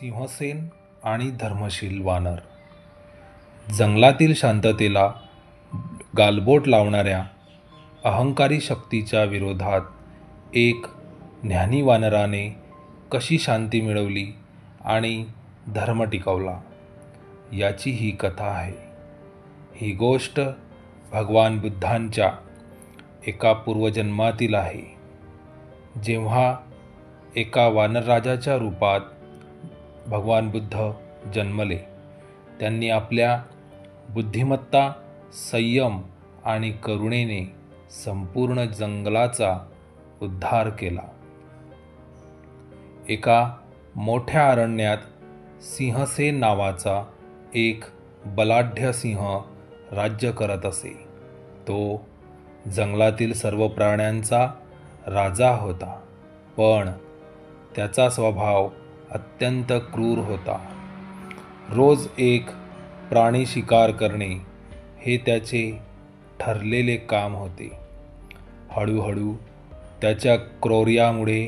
सिंहसेन आणि धर्मशील वानर. जंगलातील शांततेला गालबोट लावणाऱ्या अहंकारी शक्तीच्या विरोधात एक ज्ञानी वानराने कशी शांती मिळवली आणि धर्म टिकवला, याची ही कथा आहे. ही गोष्ट भगवान बुद्धांच्या एका पूर्वजन्मातील आहे. जेव्हा एका वानरराजाच्या रूपात भगवान बुद्ध जन्मले, त्यांनी आपल्या बुद्धिमत्ता, संयम आणि करुणेने संपूर्ण जंगलाचा उद्धार केला. एका मोठ्या अरण्यात सिंहसेन नावाचा एक बलाढ्य सिंह राज्य करत असे. तो जंगलातील सर्व प्राण्यांचा राजा होता, पण त्याचा स्वभाव अत्यंत क्रूर होता. रोज एक प्राणी शिकार करणे हे त्याचे ठरलेले काम होते. हळूहळू त्याच्या क्रौर्यामुळे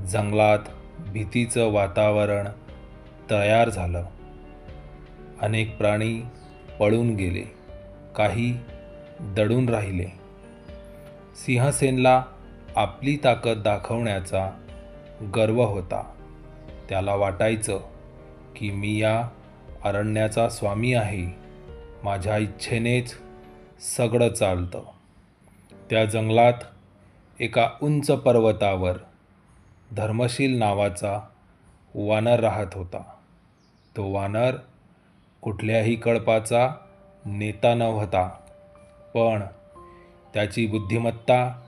जंगलात भीतीचं वातावरण तयार झालं. अनेक प्राणी पळून गेले, काही दडून राहिले. सिंहसेनला आपली ताकद दाखवण्याचा गर्व होता. त्याला वाटायचं की मी या अरण्याचा स्वामी आहे, माझ्या इच्छेनेच सगळं चालतं. त्या जंगलात एका उंच पर्वतावर धर्मशील नावाचा वानर राहत होता. तो वानर कुठल्याही कळपाचा नेता नव्हता, पण त्याची बुद्धिमत्ता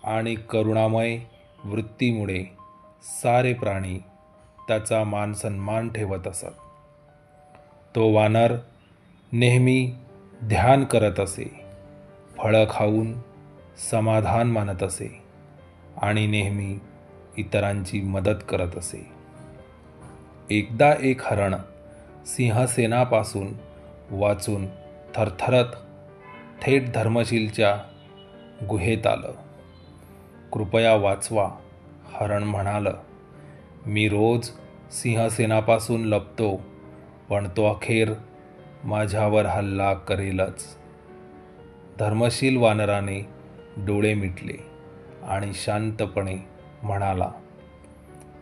आणि करुणामय वृत्तीमुळे सारे प्राणी त्याचा मानसन्मान ठेवत असत. तो वानर नेहमी ध्यान करत असे, फळं खाऊन समाधान मानत असे आणि नेहमी इतरांची मदत करत असे. एकदा एक हरण सिंहसेनापासून वाचून थरथरत थेट धर्मशीलच्या गुहेत आलं. कृपया वाचवा, हरण म्हणालं. मी रोज सिंहसेनापासून लपतो, पण तो अखेर माझ्यावर हल्ला करेलच. धर्मशील वानराने डोळे मिटले आणि शांतपणे म्हणाला,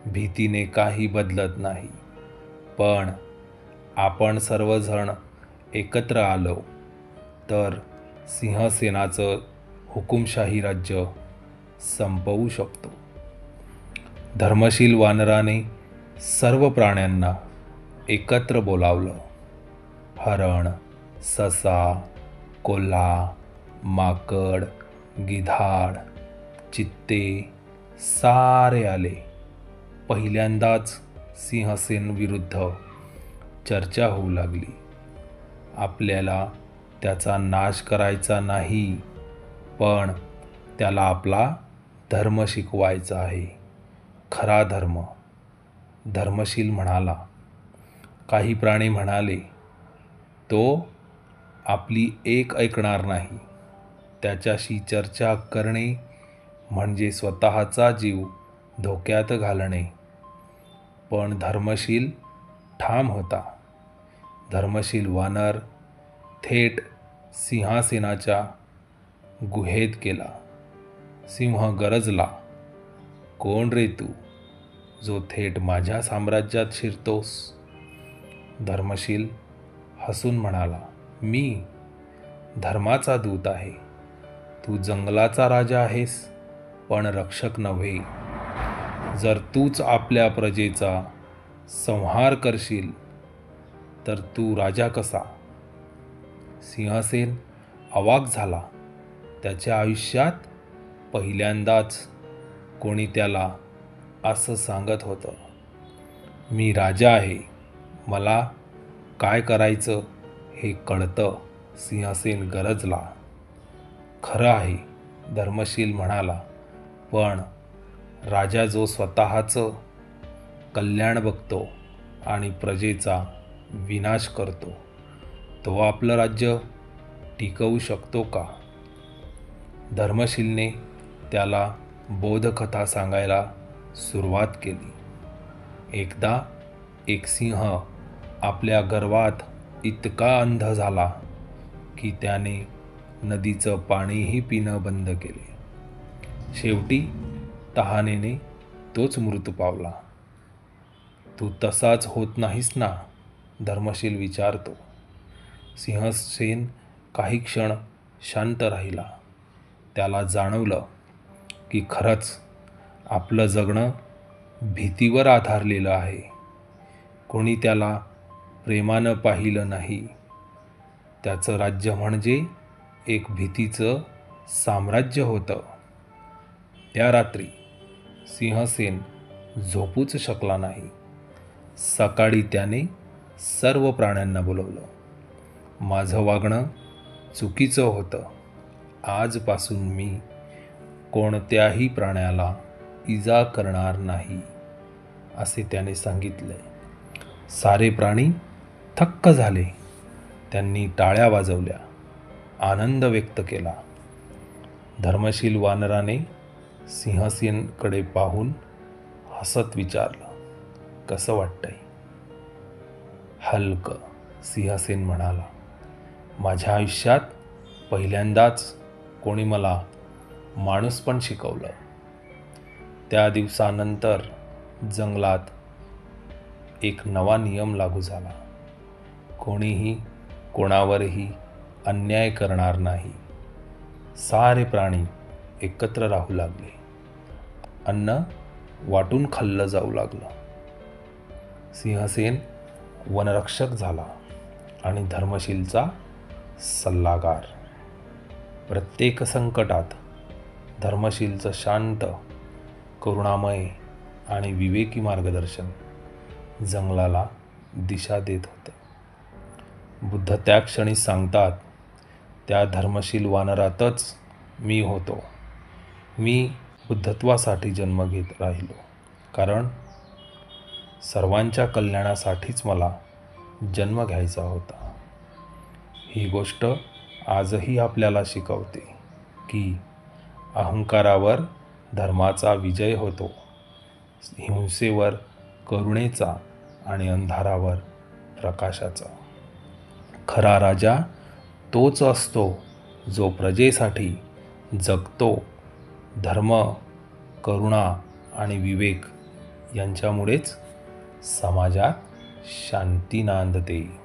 भीतीने काही बदलत नाही, पण आपण सर्वजण एकत्र आलो तर सिंहसेनाचं हुकुमशाही राज्य संपवू शकतो. धर्मशील वानराने सर्व प्राण्यांना एकत्र बोलावलं. हरण, ससा, कोल्हा, माकड, गिधाड, चित्ते सारे आले. पहिल्यांदाच सिंहसेन विरुद्ध चर्चा होऊ लागली. आपल्याला त्याचा नाश करायचा नाही, पण त्याला आपला धर्म शिकवायचा आहे, खरा धर्म. धर्मशील म्हणाला. काही प्राणी म्हणाले, तो आपली एक ऐकणार नाही. त्याच्याशी चर्चा करणे म्हणजे स्वतःचा जीव धोक्यात घालणे. पण धर्मशील ठाम होता. धर्मशील वानर थेट सिंहसेनाच्या गुहेत गेला. सिंह गरजला, कोण रे तू, जो थेट माझ्या साम्राज्यात शिरतोस? धर्मशील हसून म्हणाला, मी धर्माचा दूत आहे. तू जंगलाचा राजा आहेस, पण रक्षक नव्हे. जर तूच आपल्या प्रजेचा संहार करशील तर तू राजा कसा? सिंहसेन अवाक झाला. त्याच्या आयुष्यात पहिल्यांदाच कोणी त्याला असं सांगत होतं, मी राजा आहे, मला काय करायचं हे कळतं. सिंहसेन गरजला. खरं आहे, धर्मशील म्हणाला, पण राजा जो स्वतःचं कल्याण बघतो आणि प्रजेचा विनाश करतो, तो आपलं राज्य टिकवू शकतो का? धर्मशीलने त्याला बोधकथा सांगायला सुरुवात केली. एकदा एक सिंह आपल्या गर्वात इतका अंध झाला की त्याने नदीचं पाणीही पिणं बंद केले. शेवटी तहानेने तोच मृत्यू पावला. तू तसाच होत नाहीस ना, धर्मशील विचारतो. सिंहसेन काही क्षण शांत राहिला. त्याला जाणवलं की खरंच आपलं जगणं भीतीवर आधारलेलं आहे. कोणी त्याला प्रेमानं पाहिलं नाही. त्याचं राज्य म्हणजे एक भीतीचं साम्राज्य होतं. त्या रात्री सिंहसेन झोपूच शकला नाही. सकाळी त्याने सर्व प्राण्यांना बोलवलं. माझं वागणं चुकीचं होतं. आजपासून मी कोणत्याही प्राण्याला इजा करणार नाही, असे त्याने सांगितले. सारे प्राणी थक्क झाले. त्यांनी टाळ्या वाजवल्या, आनंद व्यक्त केला. धर्मशील वानराने सिंहसेनकडे पाहून हसत विचारलं, कसं वाटतंय? हलकं, सिंहसेन म्हणाला. माझ्या आयुष्यात पहिल्यांदाच कोणी मला माणूसपण शिकवलं. त्या दिवसानंतर जंगलात एक नवा नियम लागू झाला. कोणीही कोणावरही अन्याय करणार नाही. सारे प्राणी एकत्र राहू लागले. अन्न वाटून खाल्लं जाऊ लागलं. सिंहसेन वनरक्षक झाला आणि धर्मशीलचा सल्लागार. प्रत्येक संकटात धर्मशीलचं शांत, करुणामय आणि विवेकी मार्गदर्शन जंगलाला दिशा देत होतं. बुद्ध त्या क्षणी सांगतात, त्या धर्मशील वानरातच मी होतो. मी बुद्धत्वासाठी जन्म घेत राहिलो, कारण सर्वांच्या कल्याणासाठीच मला जन्म घ्यायचा होता. ही गोष्ट आजही आपल्याला शिकवते की अहंकारावर धर्माचा विजय होतो, हिंसेवर करुणेचा आणि अंधारावर प्रकाशाचा. खरा राजा तोच असतो जो प्रजेसाठी जगतो. धर्म, करुणा आणि विवेक यांच्यामुळेच समाजात शांती नांदते.